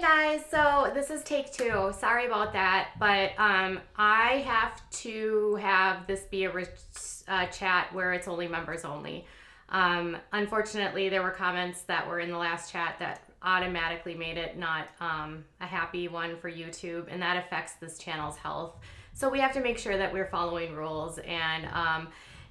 Hey guys, so this is take two. Sorry about that, but I have to have this be a chat where it's only members only. Unfortunately, there were comments that were in the last chat that automatically made it not a happy one for YouTube, and that affects this channel's health. So we have to make sure that we're following rules, and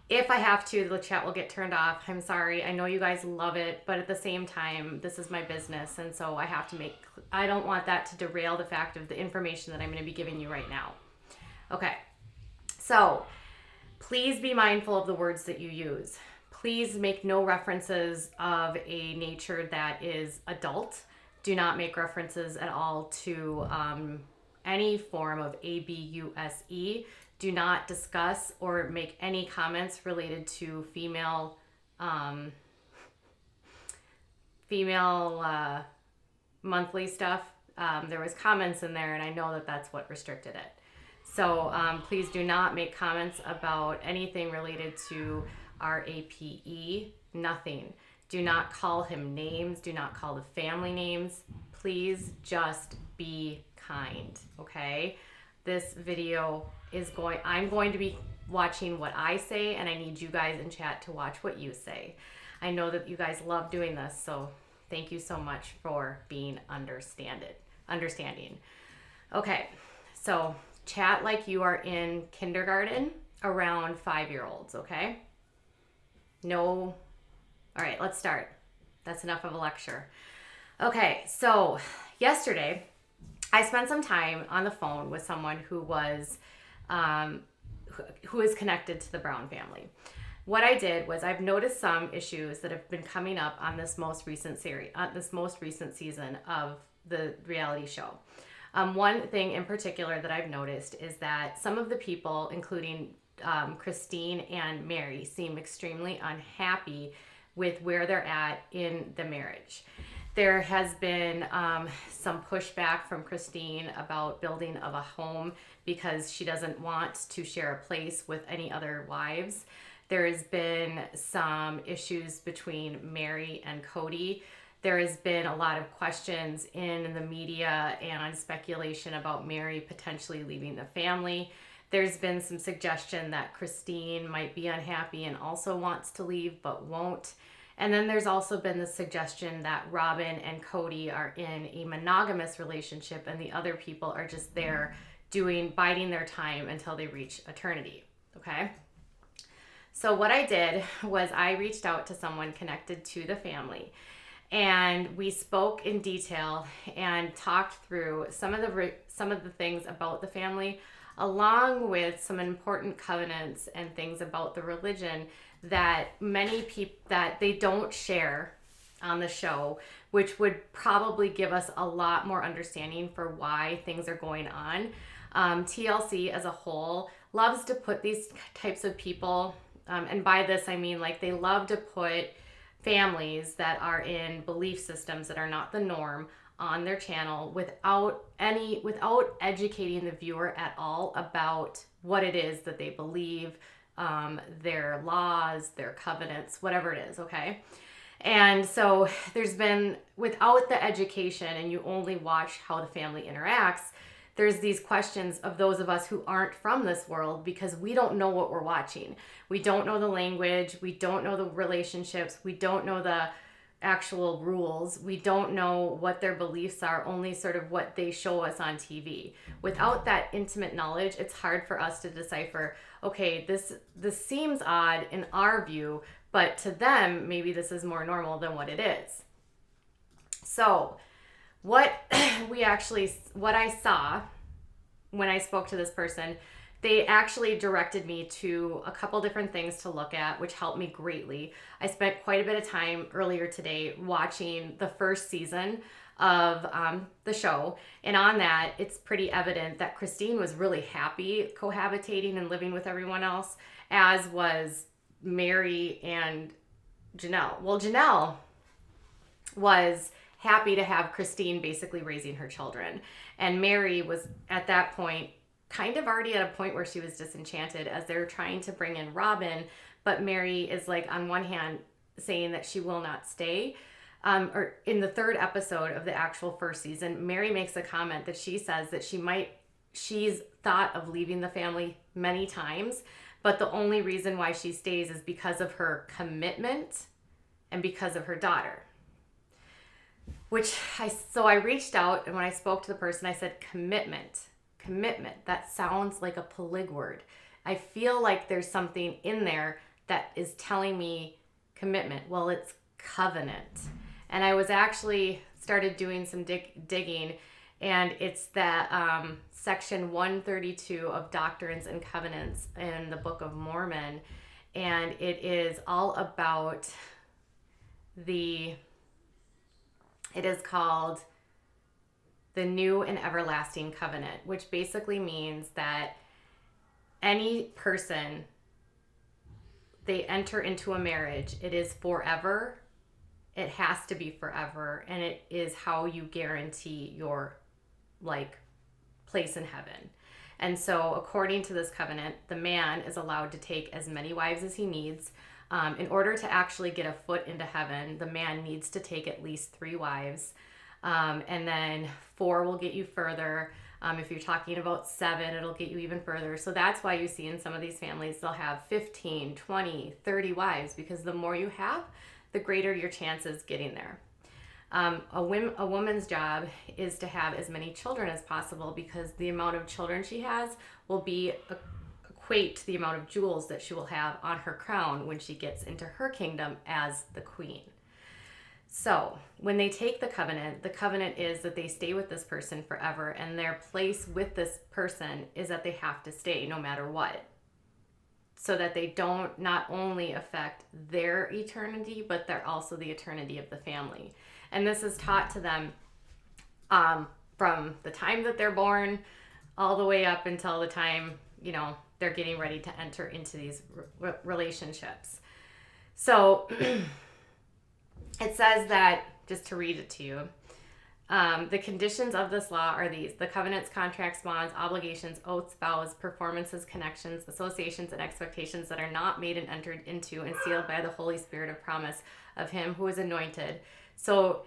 if I have to, the chat will get turned off. I'm sorry. I know you guys love it, but at the same time, this is my business, and so I don't want that to derail the fact of the information that I'm going to be giving you right now. Okay. So, please be mindful of the words that you use. Please make no references of a nature that is adult. Do not make references at all to any form of abuse. Do not discuss or make any comments related to female monthly stuff. There was comments in there, and I know that that's what restricted it. So please do not make comments about anything related to RAPE. Nothing. Do not call him names. Do not call the family names. Please just be kind, okay? This video I'm going to be watching what I say, and I need you guys in chat to watch what you say. I know that you guys love doing this, so thank you so much for being understanding. Okay, so chat like you are in kindergarten around 5-year-olds, okay? No. All right, let's start. That's enough of a lecture. Okay, so yesterday I spent some time on the phone with someone who is connected to the Brown family. What I did was I've noticed some issues that have been coming up on this most recent season of the reality show. One thing in particular that I've noticed is that some of the people, including Christine and Mary, seem extremely unhappy with where they're at in the marriage. There has been some pushback from Christine about building of a home because she doesn't want to share a place with any other wives. There has been some issues between Mary and Kody. There has been a lot of questions in the media and speculation about Mary potentially leaving the family. There's been some suggestion that Christine might be unhappy and also wants to leave but won't. And then there's also been the suggestion that Robin and Kody are in a monogamous relationship and the other people are just there biding their time until they reach eternity. Okay? So what I did was I reached out to someone connected to the family, and we spoke in detail and talked through some of the things about the family, along with some important covenants and things about the religion that many people that they don't share on the show, which would probably give us a lot more understanding for why things are going on. TLC as a whole loves to put these types of people, and by this I mean like they love to put families that are in belief systems that are not the norm on their channel without educating the viewer at all about what it is that they believe, their laws, their covenants, whatever it is, okay? And so there's been, without the education, and you only watch how the family interacts, there's these questions of those of us who aren't from this world because we don't know what we're watching. We don't know the language, we don't know the relationships, we don't know the actual rules, we don't know what their beliefs are, only sort of what they show us on TV. Without that intimate knowledge, it's hard for us to decipher, okay, this seems odd in our view, but to them, maybe this is more normal than what it is. So what I saw when I spoke to this person, they actually directed me to a couple different things to look at, which helped me greatly. I spent quite a bit of time earlier today watching the first season of the show. And on that, it's pretty evident that Christine was really happy cohabitating and living with everyone else, as was Mary and Janelle. Well, Janelle was happy to have Christine basically raising her children. And Mary was at that point kind of already at a point where she was disenchanted as they're trying to bring in Robin, but Mary is like on one hand saying that she will not stay or in the third episode of the actual first season, Mary makes a comment that she says that she's thought of leaving the family many times, but the only reason why she stays is because of her commitment and because of her daughter. So I reached out, and when I spoke to the person, I said, commitment, that sounds like a polyg word. I feel like there's something in there that is telling me commitment. Well, it's covenant. And I was actually started doing some digging, and it's that section 132 of Doctrines and Covenants in the Book of Mormon. And it is all about it is called the New and Everlasting Covenant, which basically means that any person, they enter into a marriage, it is forever, it has to be forever, and it is how you guarantee your place in heaven. And so according to this covenant, the man is allowed to take as many wives as he needs. In order to actually get a foot into heaven, the man needs to take at least 3 wives. And then 4 will get you further. If you're talking about 7, it'll get you even further. So that's why you see in some of these families, they'll have 15, 20, 30 wives, because the more you have, the greater your chances getting there. A woman's job is to have as many children as possible, because the amount of children she has will equate to the amount of jewels that she will have on her crown when she gets into her kingdom as the queen. So when they take the covenant is that they stay with this person forever, and their place with this person is that they have to stay no matter what, so that they don't not only affect their eternity, but they're also the eternity of the family. And this is taught to them from the time that they're born all the way up until the time, they're getting ready to enter into these relationships. So it says that, just to read it to you, the conditions of this law are these: the covenants, contracts, bonds, obligations, oaths, vows, performances, connections, associations, and expectations that are not made and entered into and sealed by the Holy Spirit of promise of him who is anointed. So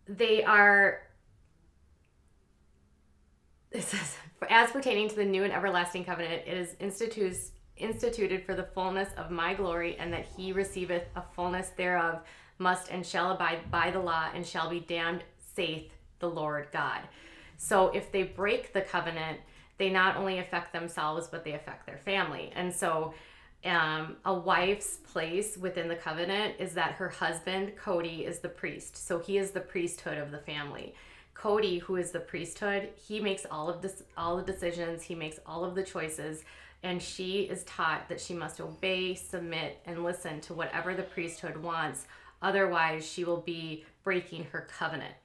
they are, it says, as pertaining to the new and everlasting covenant, it is instituted for the fullness of my glory, and that he receiveth a fullness thereof must and shall abide by the law, and shall be damned, saith the Lord God. So if they break the covenant, they not only affect themselves, but they affect their family. And so a wife's place within the covenant is that her husband, Kody, is the priest. So he is the priesthood of the family. Kody, who is the priesthood, he makes all the decisions, he makes all of the choices, and she is taught that she must obey, submit, and listen to whatever the priesthood wants. Otherwise, she will be breaking her covenant.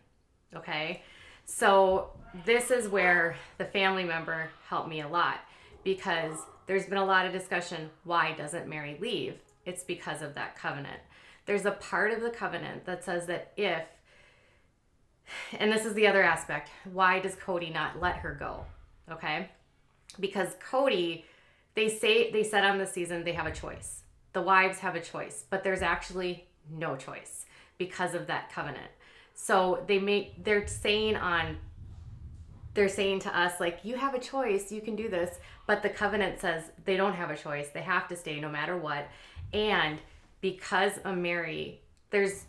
Okay? So this is where the family member helped me a lot, because there's been a lot of discussion, why doesn't Mary leave? It's because of that covenant. There's a part of the covenant that says that if, and this is the other aspect, why does Kody not let her go? Okay? Because Kody, they said on this season they have a choice. The wives have a choice, but there's actually no choice because of that covenant. So they're saying to us, like, you have a choice, you can do this, but the covenant says they don't have a choice. They have to stay no matter what. And because of Mary, there's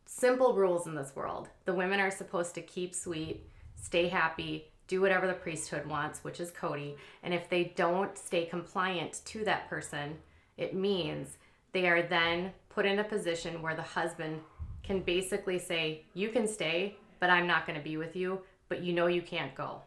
simple rules in this world. The women are supposed to keep sweet, stay happy, do whatever the priesthood wants, which is Kody. And if they don't stay compliant to that person, it means they are then put in a position where the husband can basically say, you can stay, but I'm not going to be with you, but you can't go.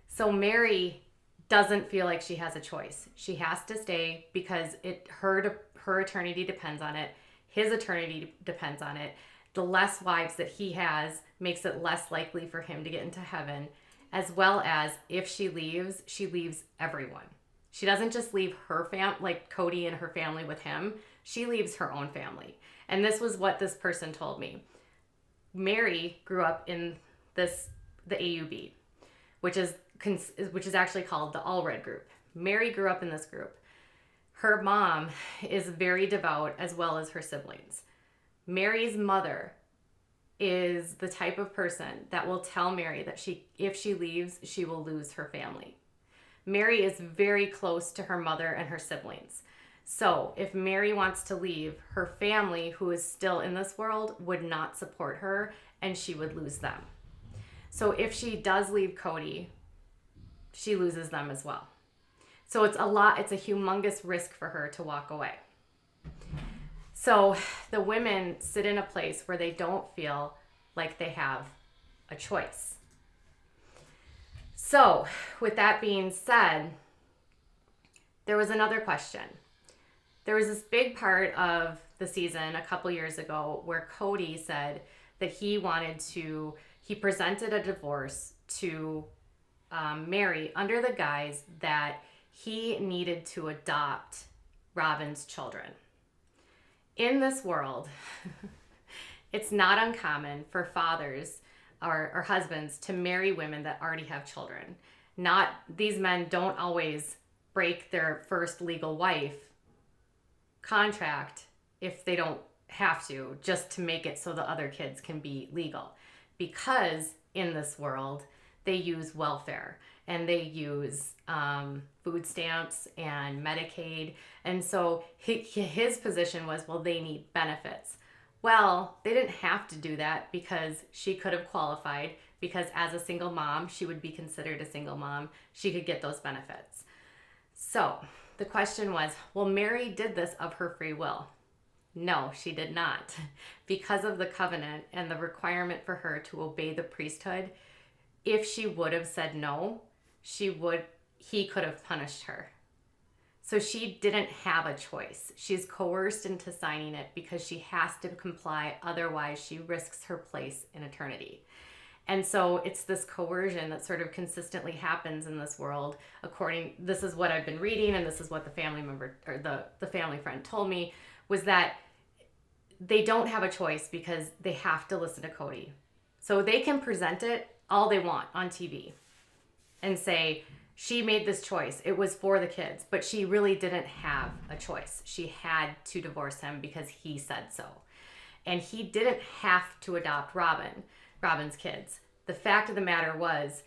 So Mary doesn't feel like she has a choice. She has to stay because her eternity depends on it. His eternity depends on it. The less wives that he has makes it less likely for him to get into heaven, as well as if she leaves everyone. She doesn't just leave her like Kody and her family with him. She leaves her own family. And this was what this person told me. Mary grew up in the AUB, which is actually called the All Red group. Mary grew up in this group. Her mom is very devout, as well as her siblings. Mary's mother is the type of person that will tell Mary that if she leaves, she will lose her family. Mary is very close to her mother and her siblings. So if Mary wants to leave, her family, who is still in this world, would not support her and she would lose them. So if she does leave Kody, she loses them as well. So it's a humongous risk for her to walk away. So the women sit in a place where they don't feel like they have a choice. So with that being said, there was another question. There was this big part of the season a couple years ago where Kody said that he presented a divorce to Mary under the guise that he needed to adopt Robin's children. In this world, it's not uncommon for fathers or husbands to marry women that already have children. These men don't always break their first legal wife contract if they don't have to, just to make it so the other kids can be legal. Because in this world, they use welfare and they use food stamps and Medicaid. And so his position was, well, they need benefits. Well, they didn't have to do that because she could have qualified, because as a single mom, she would be considered a single mom. She could get those benefits. So the question was, well, Mary did this of her free will. No, she did not. Because of the covenant and the requirement for her to obey the priesthood, if she would have said no, he could have punished her. So she didn't have a choice. She's coerced into signing it because she has to comply. Otherwise, she risks her place in eternity. And so it's this coercion that sort of consistently happens in this world. This is what I've been reading, and this is what the family member or the family friend told me, was that they don't have a choice because they have to listen to Kody. So they can present it all they want on TV and say, she made this choice. It was for the kids, but she really didn't have a choice. She had to divorce him because he said so. And he didn't have to adopt Robin's kids. The fact of the matter was,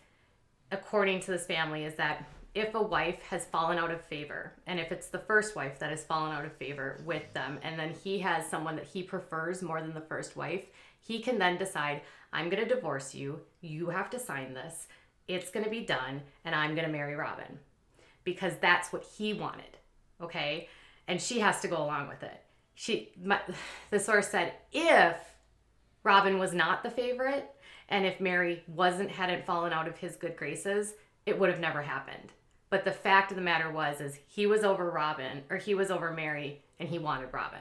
according to this family, is that if a wife has fallen out of favor, and if it's the first wife that has fallen out of favor with them, and then he has someone that he prefers more than the first wife, he can then decide, I'm going to divorce you. You have to sign this. It's going to be done, and I'm going to marry Robin because that's what he wanted, okay? And she has to go along with it. The source said if Robin was not the favorite, and if Mary hadn't fallen out of his good graces, it would have never happened. But the fact of the matter is he was over Mary, and he wanted Robin.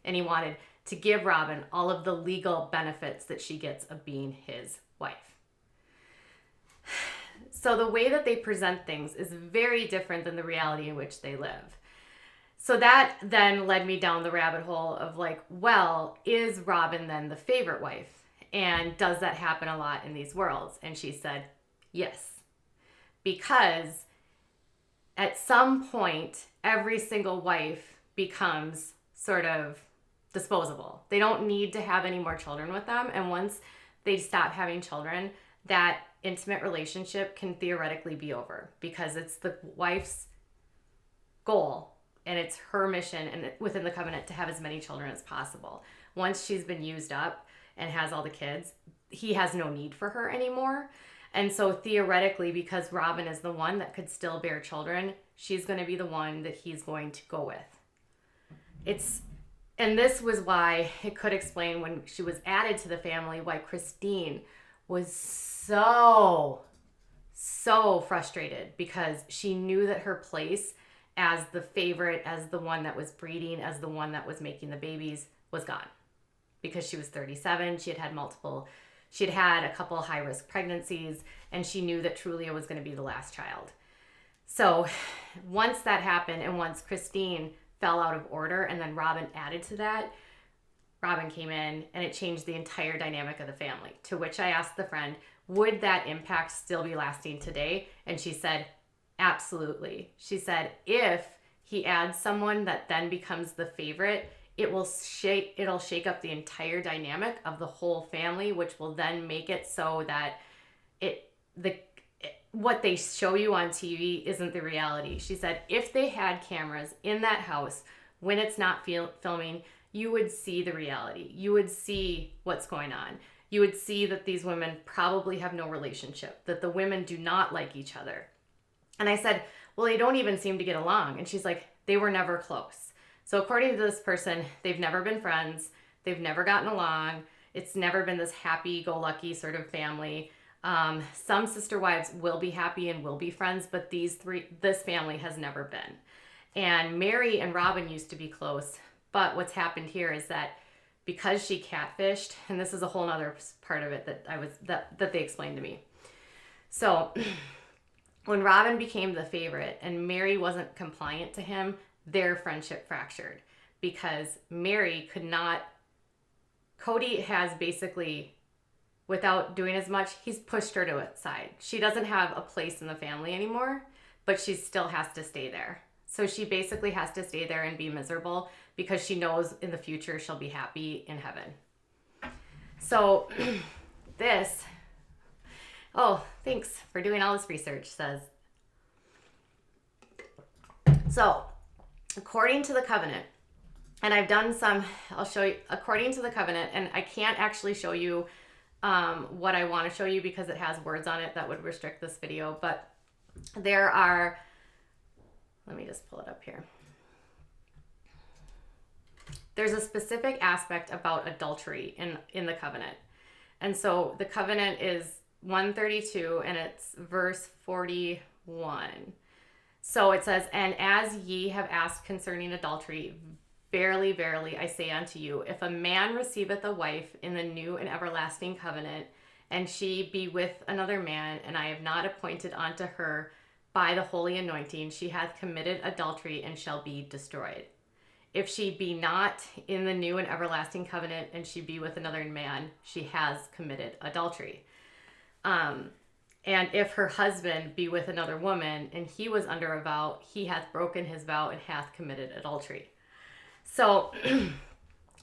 And he wanted to give Robin all of the legal benefits that she gets of being his wife. So the way that they present things is very different than the reality in which they live. So that then led me down the rabbit hole of like, well, is Robin then the favorite wife? And does that happen a lot in these worlds? And she said, yes. Because at some point, every single wife becomes sort of disposable. They don't need to have any more children with them. And once they stop having children, that intimate relationship can theoretically be over because it's the wife's goal and it's her mission and within the covenant to have as many children as possible. Once she's been used up and has all the kids, he has no need for her anymore. And so theoretically, because Robin is the one that could still bear children, she's going to be the one that he's going to go with. And this was why it could explain when she was added to the family, why Christine was so frustrated because she knew that her place as the favorite, as the one that was breeding, as the one that was making the babies was gone. Because she was 37, she had had a couple high-risk pregnancies, and she knew that Trulia was going to be the last child. So once that happened, and once Christine fell out of order, and then Robin added to that, Robin came in, and it changed the entire dynamic of the family. To which I asked the friend, would that impact still be lasting today? And she said, absolutely. She said, if he adds someone that then becomes the favorite, it'll shake up the entire dynamic of the whole family, which will then make it so that what they show you on TV isn't the reality. She said if they had cameras in that house when it's not filming, you would see the reality. You would see what's going on. You would see that these women probably have no relationship, that the women do not like each other. And I said, well, they don't even seem to get along. And she's like, they were never close. So according to this person, they've never been friends. They've never gotten along. It's never been this happy-go-lucky sort of family. Some sister wives will be happy and will be friends, but this family has never been. And Mary and Robin used to be close, but what's happened here is that because she catfished, and this is a whole other part of it that they explained to me. So when Robin became the favorite and Mary wasn't compliant to him, their friendship fractured because Mary could not. Kody has basically, without doing as much, he's pushed her to a side. She doesn't have a place in the family anymore, but she still has to stay there. So she basically has to stay there and be miserable because she knows in the future she'll be happy in heaven. So thanks for doing all this research, says. So according to the covenant, and I've done some, I'll show you, according to the covenant, and I can't actually show you what I want to show you because it has words on it that would restrict this video, but there are, let me just pull it up here. There's a specific aspect about adultery in the covenant. And so the covenant is 132 and it's verse 41. So it says, and as ye have asked concerning adultery, verily, verily, I say unto you, if a man receiveth a wife in the new and everlasting covenant, and she be with another man, and I have not appointed unto her by the holy anointing, she hath committed adultery and shall be destroyed. If she be not in the new and everlasting covenant, and she be with another man, she has committed adultery. And if her husband be with another woman, and he was under a vow, he hath broken his vow and hath committed adultery. So,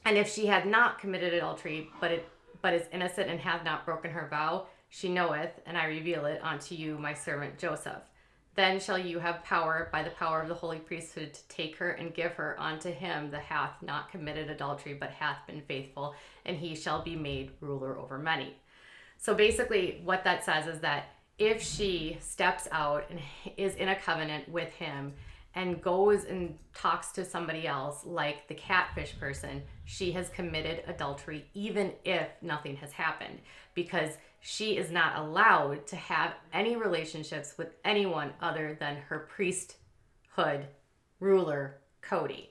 and if she had not committed adultery, but is innocent and hath not broken her vow, she knoweth, and I reveal it unto you, my servant Joseph. Then shall you have power by the power of the holy priesthood to take her and give her unto him that hath not committed adultery, but hath been faithful, and he shall be made ruler over many. So basically what that says is that if she steps out and is in a covenant with him and goes and talks to somebody else like the catfish person, she has committed adultery even if nothing has happened, because she is not allowed to have any relationships with anyone other than her priesthood ruler, Kody.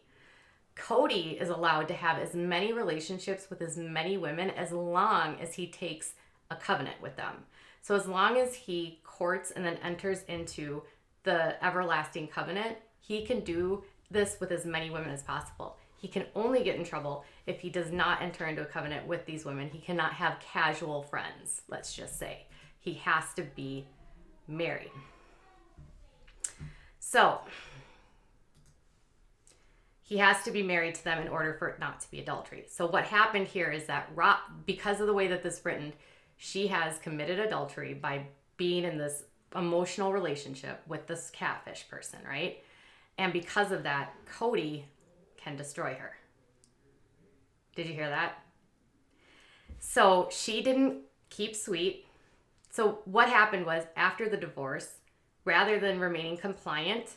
Kody is allowed to have as many relationships with as many women as long as he takes a covenant with them. So as long as he courts and then enters into the everlasting covenant, he can do this with as many women as possible. He can only get in trouble if he does not enter into a covenant with these women. He cannot have casual friends, let's just say. He has to be married. So he has to be married to them in order for it not to be adultery. So what happened here is that because of the way that this is written, she has committed adultery by being in this emotional relationship with this catfish person, right? And because of that, Kody can destroy her. Did you hear that? So she didn't keep sweet. So what happened was, after the divorce, rather than remaining compliant,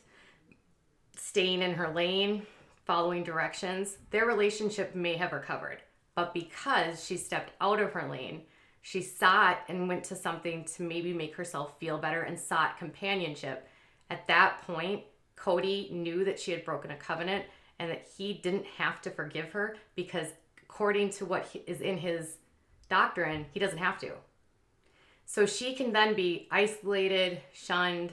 staying in her lane, following directions, their relationship may have recovered. But because she stepped out of her lane, she sought and went to something to maybe make herself feel better and sought companionship. At that point, Kody knew that she had broken a covenant and that he didn't have to forgive her, because according to what is in his doctrine, he doesn't have to. So she can then be isolated, shunned.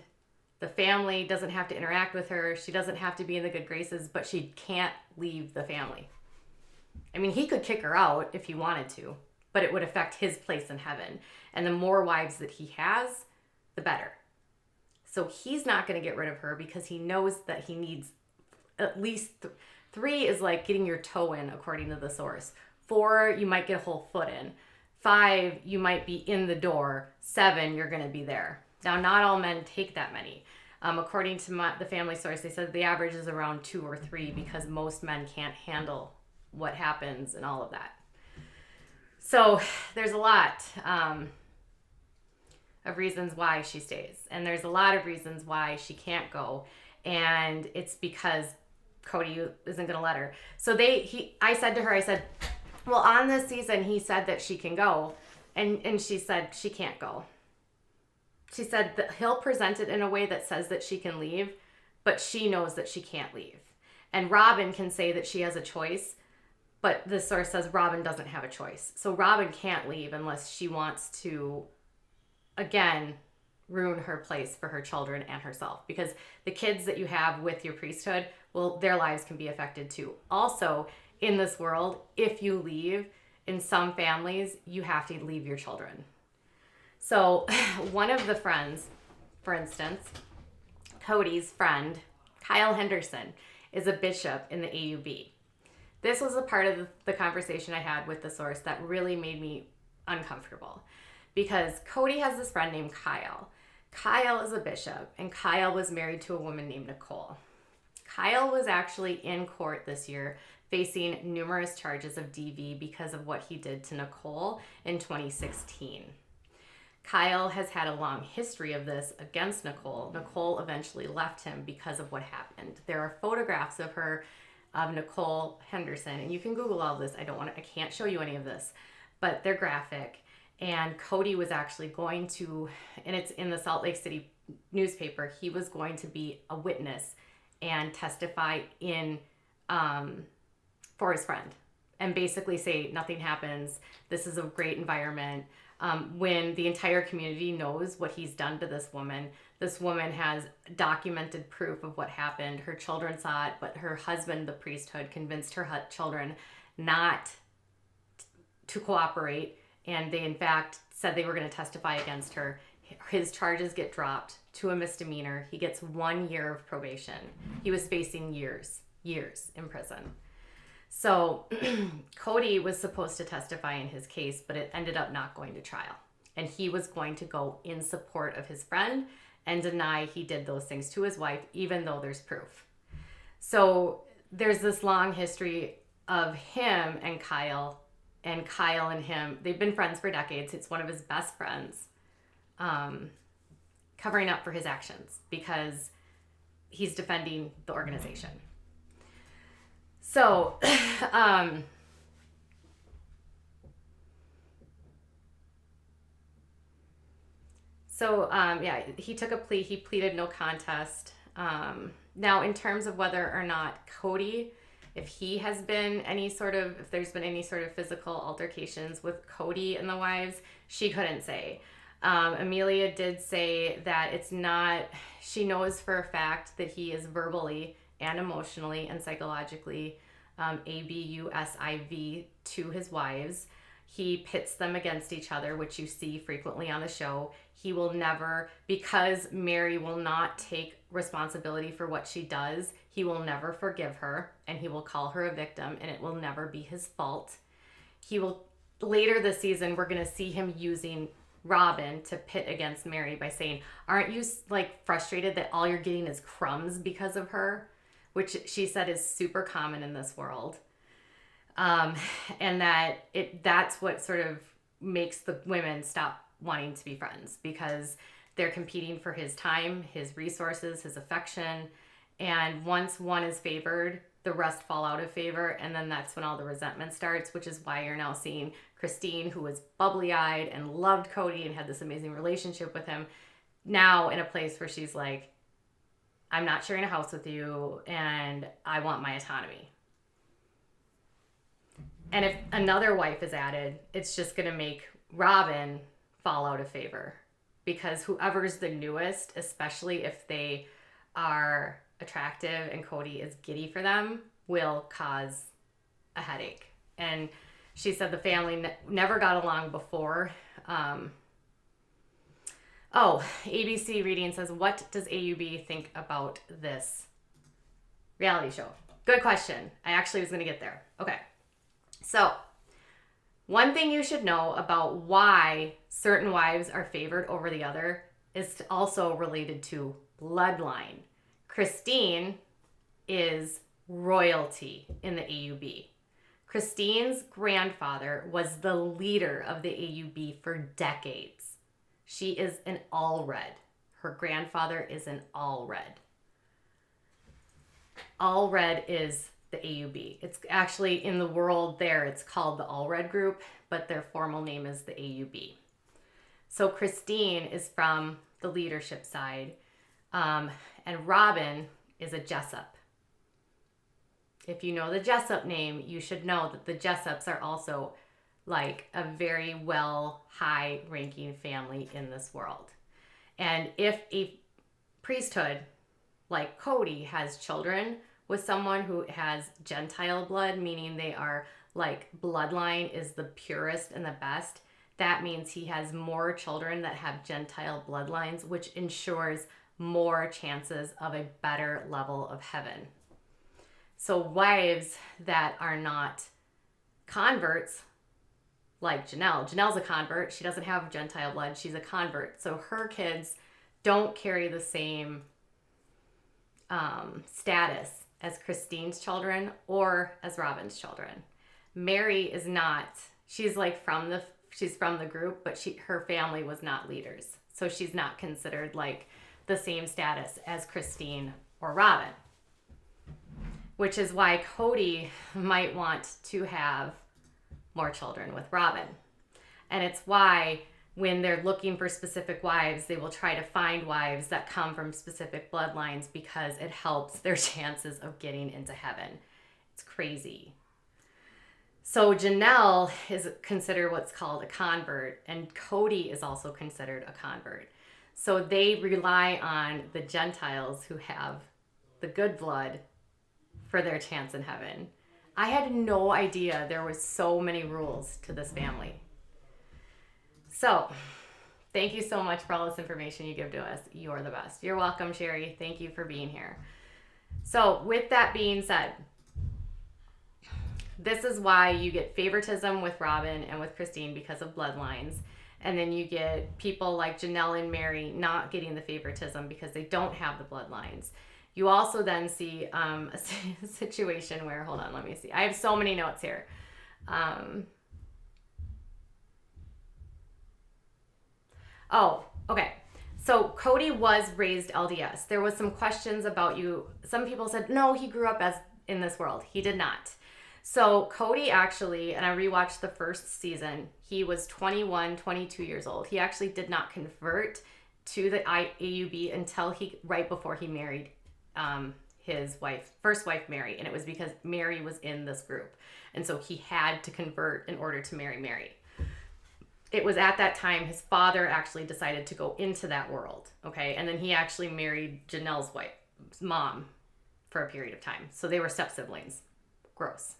The family doesn't have to interact with her. She doesn't have to be in the good graces, but she can't leave the family. I mean, he could kick her out if he wanted to, but it would affect his place in heaven. And the more wives that he has, the better. So he's not going to get rid of her because he knows that he needs at least 3 is like getting your toe in, according to the source. 4, you might get a whole foot in. 5, you might be in the door. 7, you're going to be there. Now, not all men take that many. According to the family source, they said the average is around 2 or 3 because most men can't handle what happens and all of that. So there's a lot of reasons why she stays. And there's a lot of reasons why she can't go. And it's because Kody isn't going to let her. So I said to her, well, on this season, he said that she can go. And she said she can't go. She said that he'll present it in a way that says that she can leave, but she knows that she can't leave. And Robin can say that she has a choice, but the source says Robin doesn't have a choice. So Robin can't leave unless she wants to, again, ruin her place for her children and herself. Because the kids that you have with your priesthood, well, their lives can be affected too. Also, in this world, if you leave, in some families, you have to leave your children. So one of the friends, for instance, Kody's friend, Kyle Henderson, is a bishop in the AUB. This was a part of the conversation I had with the source that really made me uncomfortable because Kody has this friend named Kyle. Kyle is a bishop, and Kyle was married to a woman named Nicole. Kyle was actually in court this year facing numerous charges of DV because of what he did to Nicole in 2016. Kyle has had a long history of this against Nicole. Nicole eventually left him because of what happened. There are photographs of Nicole Henderson, and you can Google all this. I can't show you any of this, but they're graphic. And Kody was actually going to, and it's in the Salt Lake City newspaper, he was going to be a witness and testify for his friend and basically say nothing happens. This is a great environment. When the entire community knows what he's done to this woman has documented proof of what happened. Her children saw it, but her husband, the priesthood, convinced her children not to cooperate. And they, in fact, said they were going to testify against her. His charges get dropped to a misdemeanor. He gets 1 year of probation. He was facing years in prison. So Kody was supposed to testify in his case, but it ended up not going to trial. And he was going to go in support of his friend and deny he did those things to his wife, even though there's proof. So there's this long history of him and Kyle and him. They've been friends for decades. It's one of his best friends, covering up for his actions because he's defending the organization. So, he took a plea. He pleaded no contest. Now, in terms of whether or not Kody, if there's been any sort of physical altercations with Kody and the wives, she couldn't say. Amelia did say that she knows for a fact that he is verbally and emotionally and psychologically abusive to his wives. He pits them against each other, which you see frequently on the show. He will never, because Mary will not take responsibility for what she does, he will never forgive her, and he will call her a victim, and it will never be his fault. He will, later this season, we're going to see him using Robin to pit against Mary by saying, aren't you frustrated that all you're getting is crumbs because of her? Which she said is super common in this world. And that's what sort of makes the women stop wanting to be friends because they're competing for his time, his resources, his affection. And once one is favored, the rest fall out of favor. And then that's when all the resentment starts, which is why you're now seeing Christine, who was bubbly-eyed and loved Kody and had this amazing relationship with him, now in a place where she's like, I'm not sharing a house with you, and I want my autonomy. And if another wife is added, it's just going to make Robin fall out of favor because whoever's the newest, especially if they are attractive and Kody is giddy for them, will cause a headache. And she said the family never got along before. ABC Reading says, what does AUB think about this reality show? Good question. I actually was going to get there. Okay. So, one thing you should know about why certain wives are favored over the other is also related to bloodline. Christine is royalty in the AUB. Christine's grandfather was the leader of the AUB for decades. She is an all red. Her grandfather is an all red. All red is the AUB. It's actually in the world there, it's called the All Red Group, but their formal name is the AUB. So Christine is from the leadership side, and Robin is a Jessup. If you know the Jessup name, you should know that the Jessups are also like a very well high-ranking family in this world. And if a priesthood like Kody has children with someone who has Gentile blood, meaning they are like bloodline is the purest and the best, that means he has more children that have Gentile bloodlines, which ensures more chances of a better level of heaven. So wives that are not converts, like Janelle's a convert. She doesn't have Gentile blood. She's a convert. So her kids don't carry the same status as Christine's children or as Robin's children. Mary is not. She's from the group, but her family was not leaders. So she's not considered like the same status as Christine or Robin. Which is why Kody might want to have more children with Robin. And it's why when they're looking for specific wives, they will try to find wives that come from specific bloodlines because it helps their chances of getting into heaven. It's crazy. So Janelle is considered what's called a convert, and Kody is also considered a convert. So they rely on the Gentiles who have the good blood for their chance in heaven. I had no idea there were so many rules to this family. So, thank you so much for all this information you give to us. You're the best. You're welcome, Sherry. Thank you for being here. So, with that being said, this is why you get favoritism with Robin and with Christine because of bloodlines. And then you get people like Janelle and Mary not getting the favoritism because they don't have the bloodlines. You also then see a situation where, hold on, let me see. I have so many notes here. Okay. So Kody was raised LDS. There was some questions about you. Some people said, no, he grew up as in this world. He did not. So Kody actually, and I rewatched the first season, he was 21, 22 years old. He actually did not convert to the AUB until right before he married his first wife, Mary. And it was because Mary was in this group. And so he had to convert in order to marry Mary. It was at that time his father actually decided to go into that world. Okay. And then he actually married Janelle's mom for a period of time. So they were step siblings. Gross.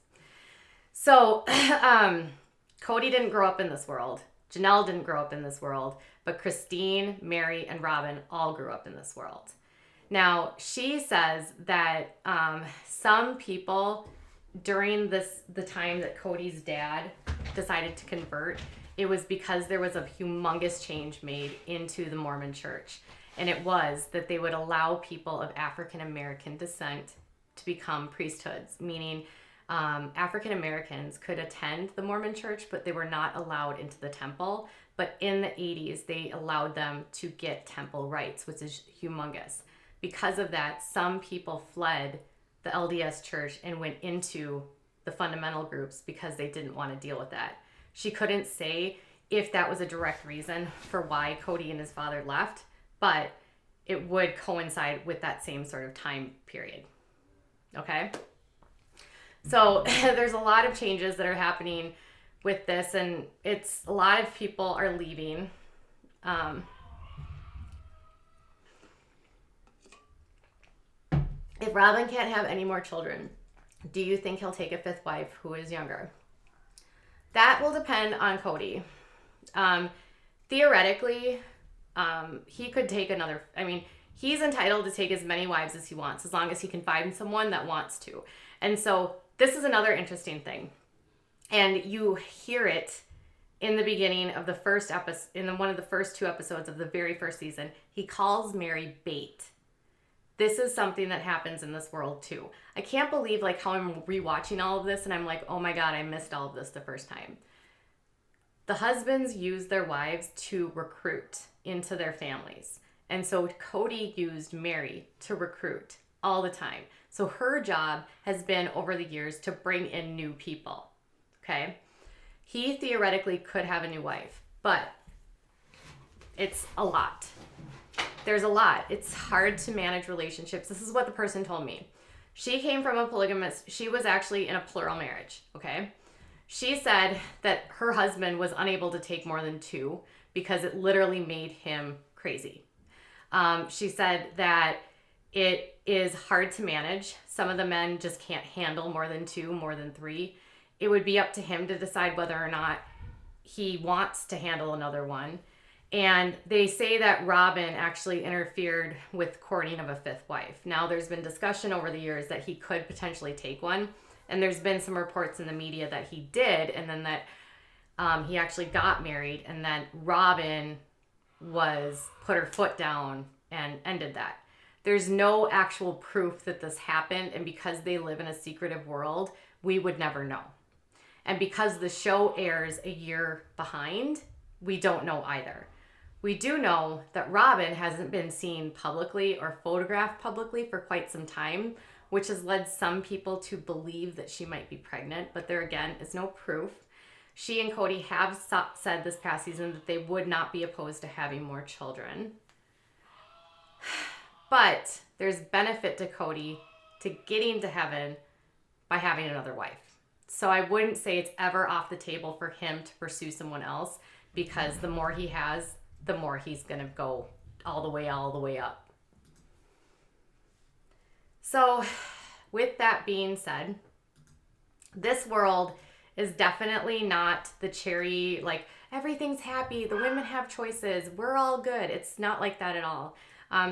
So, Kody didn't grow up in this world. Janelle didn't grow up in this world, but Christine, Mary, and Robin all grew up in this world. Now, she says that some people during the time that Kody's dad decided to convert, it was because there was a humongous change made into the Mormon church. And it was that they would allow people of African American descent to become priesthoods, meaning African Americans could attend the Mormon church, but they were not allowed into the temple. But in the 80s, they allowed them to get temple rights, which is humongous. Because of that, some people fled the LDS church and went into the fundamental groups because they didn't want to deal with that. She couldn't say if that was a direct reason for why Kody and his father left, but it would coincide with that same sort of time period. Okay? So there's a lot of changes that are happening with this, and it's a lot of people are leaving. If Robin can't have any more children, do you think he'll take a fifth wife who is younger? That will depend on Kody. Theoretically, he could take he's entitled to take as many wives as he wants, as long as he can find someone that wants to. And so this is another interesting thing. And you hear it in the beginning of the first episode, in one of the first 2 episodes of the very first season. He calls Mary bait. This is something that happens in this world too. I can't believe like how I'm rewatching all of this and I'm like, oh my God, I missed all of this the first time. The husbands use their wives to recruit into their families. And so Kody used Mary to recruit all the time. So her job has been over the years to bring in new people. Okay? He theoretically could have a new wife, but it's a lot. There's a lot. It's hard to manage relationships. This is what the person told me. She came from a polygamous, she was actually in a plural marriage, okay? She said that her husband was unable to take more than 2 because it literally made him crazy. She said that it is hard to manage. Some of the men just can't handle more than 2, more than 3. It would be up to him to decide whether or not he wants to handle another one. And they say that Robin actually interfered with courting of a 5th wife. Now, there's been discussion over the years that he could potentially take one. And there's been some reports in the media that he did, and then that he actually got married, and then Robin put her foot down and ended that. There's no actual proof that this happened, and because they live in a secretive world, we would never know. And because the show airs a year behind, we don't know either. We do know that Robin hasn't been seen publicly or photographed publicly for quite some time, which has led some people to believe that she might be pregnant, but there again is no proof. She and Kody have said this past season that they would not be opposed to having more children. But there's benefit to Kody to getting to heaven by having another wife. So I wouldn't say it's ever off the table for him to pursue someone else, because the more he has, the more he's going to go all the way up. So with that being said, this world is definitely not the cherry, like everything's happy, the women have choices, we're all good. It's not like that at all.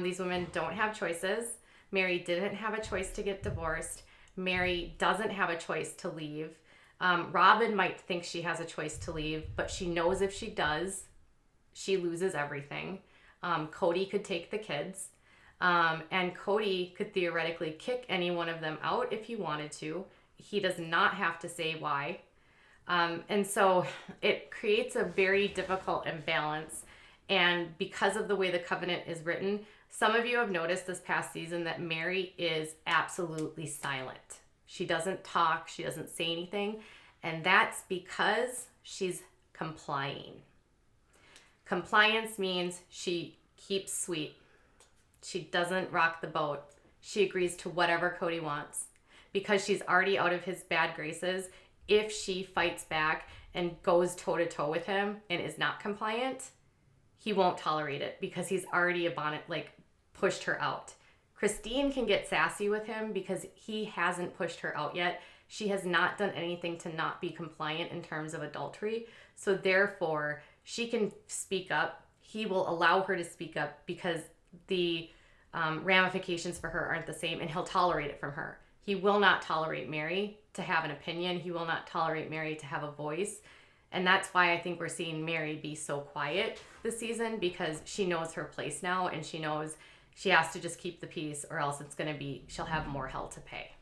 These women don't have choices. Mary didn't have a choice to get divorced. Mary doesn't have a choice to leave. Robin might think she has a choice to leave, but she knows if she does, she loses everything. Kody could take the kids. And Kody could theoretically kick any one of them out if he wanted to. He does not have to say why. And so it creates a very difficult imbalance. And because of the way the covenant is written, some of you have noticed this past season that Mary is absolutely silent. She doesn't talk. She doesn't say anything. And that's because she's complying. Compliance means she keeps sweet. She doesn't rock the boat. She agrees to whatever Kody wants. Because she's already out of his bad graces, if she fights back and goes toe-to-toe with him and is not compliant, he won't tolerate it because he's already pushed her out. Christine can get sassy with him because he hasn't pushed her out yet. She has not done anything to not be compliant in terms of adultery. So therefore, she can speak up. He will allow her to speak up because the ramifications for her aren't the same, and he'll tolerate it from her. He will not tolerate Mary to have an opinion. He will not tolerate Mary to have a voice. And that's why I think we're seeing Mary be so quiet this season, because she knows her place now, and she knows she has to just keep the peace, or else she'll have more hell to pay.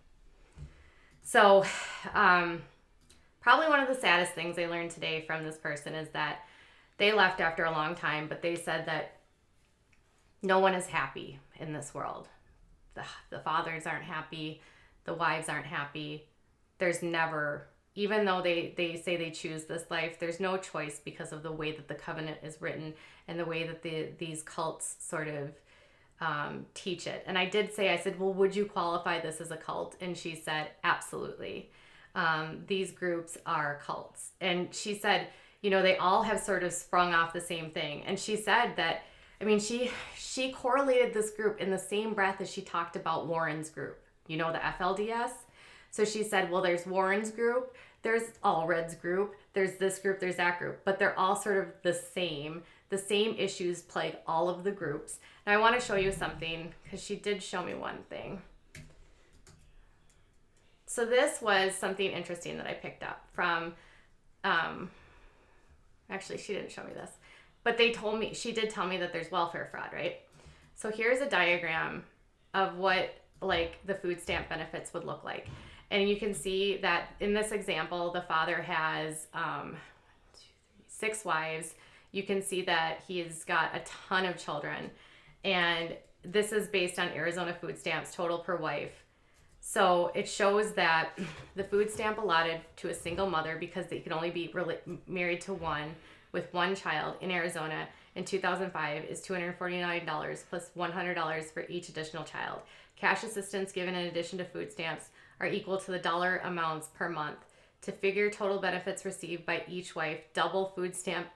So probably one of the saddest things I learned today from this person is that they left after a long time, but they said that no one is happy in this world. The fathers aren't happy. The wives aren't happy. There's never, even though they say they choose this life, there's no choice because of the way that the covenant is written and the way that these cults sort of teach it. And I said, well, would you qualify this as a cult? And she said, absolutely. These groups are cults. And she said, they all have sort of sprung off the same thing. And she said that, she correlated this group in the same breath as she talked about Warren's group, the FLDS. So she said, well, there's Warren's group, there's Allred's group, there's this group, there's that group, but they're all sort of the same. The same issues plague all of the groups. And I want to show you something, because she did show me one thing. So this was something interesting that I picked up from, actually, she didn't show me this, but she did tell me that there's welfare fraud, right? So here's a diagram of what like the food stamp benefits would look like. And you can see that in this example, the father has 6 wives. You can see that he's got a ton of children. And this is based on Arizona food stamps total per wife. So it shows that the food stamp allotted to a single mother, because they can only be married to one with one child in Arizona in 2005, is $249 plus $100 for each additional child. Cash assistance given in addition to food stamps are equal to the dollar amounts per month. To figure total benefits received by each wife, double food stamp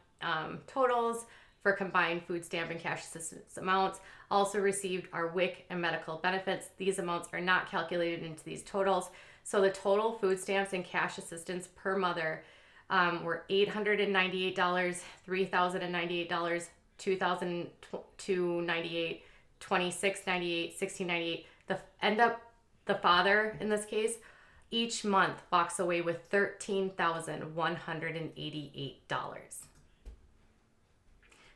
totals for combined food stamp and cash assistance amounts. Also received are WIC and medical benefits. These amounts are not calculated into these totals. So the total food stamps and cash assistance per mother were $898, $3,098, $2,298, $2,698, $1,698. The father in this case each month walks away with $13,188.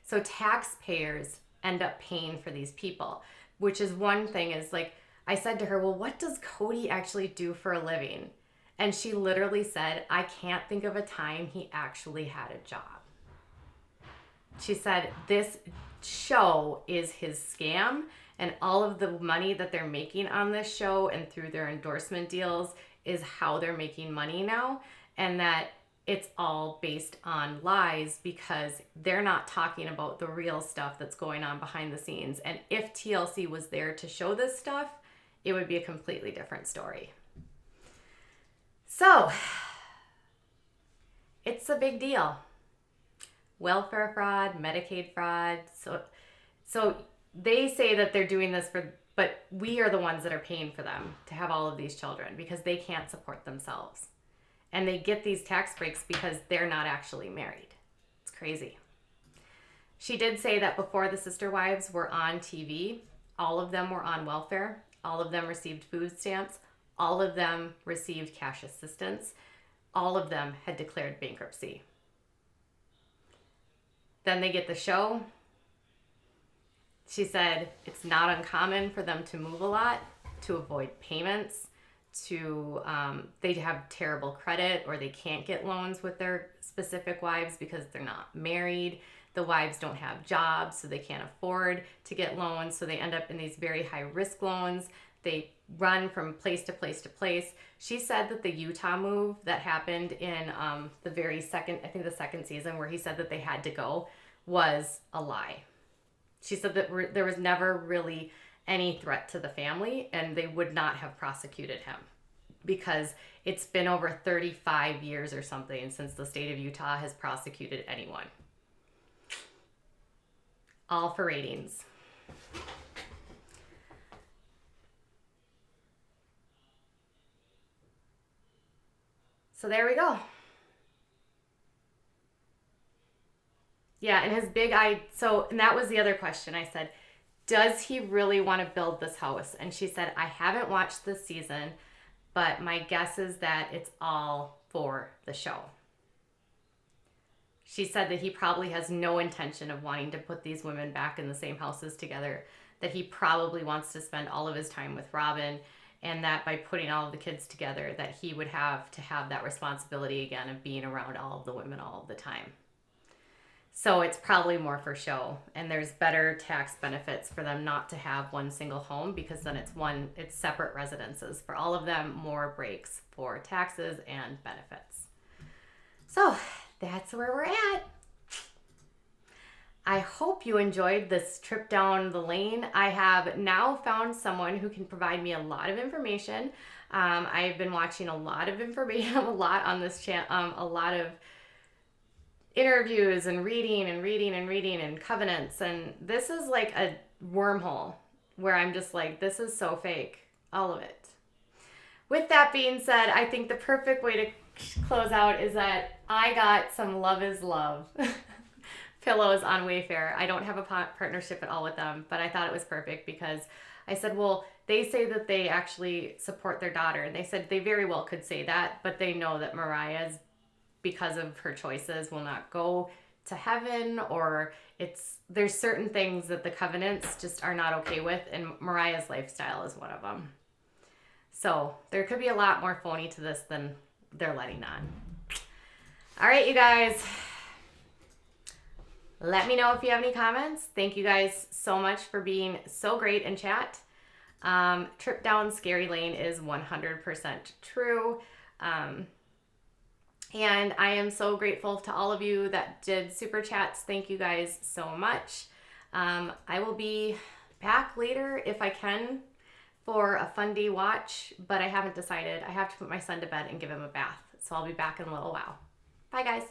So taxpayers end up paying for these people, which is one thing. Is like, I said to her, well, what does Kody actually do for a living? And she literally said, I can't think of a time he actually had a job. She said, this show is his scam, and all of the money that they're making on this show and through their endorsement deals is how they're making money now, and that it's all based on lies because they're not talking about the real stuff that's going on behind the scenes. And if TLC was there to show this stuff, it would be a completely different story. So, it's a big deal. Welfare fraud, Medicaid fraud. So they say that they're doing this but we are the ones that are paying for them to have all of these children because they can't support themselves. And they get these tax breaks because they're not actually married. It's crazy. She did say that before the sister wives were on TV, all of them were on welfare. All of them received food stamps. All of them received cash assistance. All of them had declared bankruptcy. Then they get the show. She said it's not uncommon for them to move a lot, to avoid payments, they have terrible credit, or they can't get loans with their specific wives because they're not married. The wives don't have jobs, so they can't afford to get loans. So they end up in these very high risk loans. They run from place to place to place. She said that the Utah move that happened in the second season, where he said that they had to go, was a lie. She said that there was never really any threat to the family, and they would not have prosecuted him because it's been over 35 years or something since the state of Utah has prosecuted anyone. All for ratings. So there we go. Yeah, and his big eye. And that was the other question. I said, does he really want to build this house? And she said, I haven't watched this season, but my guess is that it's all for the show. She said that he probably has no intention of wanting to put these women back in the same houses together, that he probably wants to spend all of his time with Robin, and that by putting all of the kids together, that he would have to have that responsibility again of being around all of the women all of the time. So it's probably more for show, and there's better tax benefits for them not to have one single home, because then it's separate residences for all of them, more breaks for taxes and benefits. So that's where we're at. I hope you enjoyed this trip down the lane. I have now found someone who can provide me a lot of information. I've been watching a lot of information, a lot on this channel, a lot of interviews and reading and covenants, and this is like a wormhole where I'm just like, this is so fake, all of it. With that being said, I think the perfect way to close out is that I got some love is love pillows on Wayfair. I don't have a partnership at all with them, but I thought it was perfect because I said, well, they say that they actually support their daughter. And they said they very well could say that, but they know that Mariah's, because of her choices, will not go to heaven, or there's certain things that the covenants just are not okay with, and Mariah's lifestyle is one of them. So there could be a lot more phony to this than they're letting on. All right, you guys. Let me know if you have any comments. Thank you guys so much for being so great in chat. Trip down scary lane is 100% true. And I am so grateful to all of you that did super chats. Thank you guys so much. I will be back later if I can for a fun day watch, but I haven't decided. I have to put my son to bed and give him a bath. So I'll be back in a little while. Bye, guys.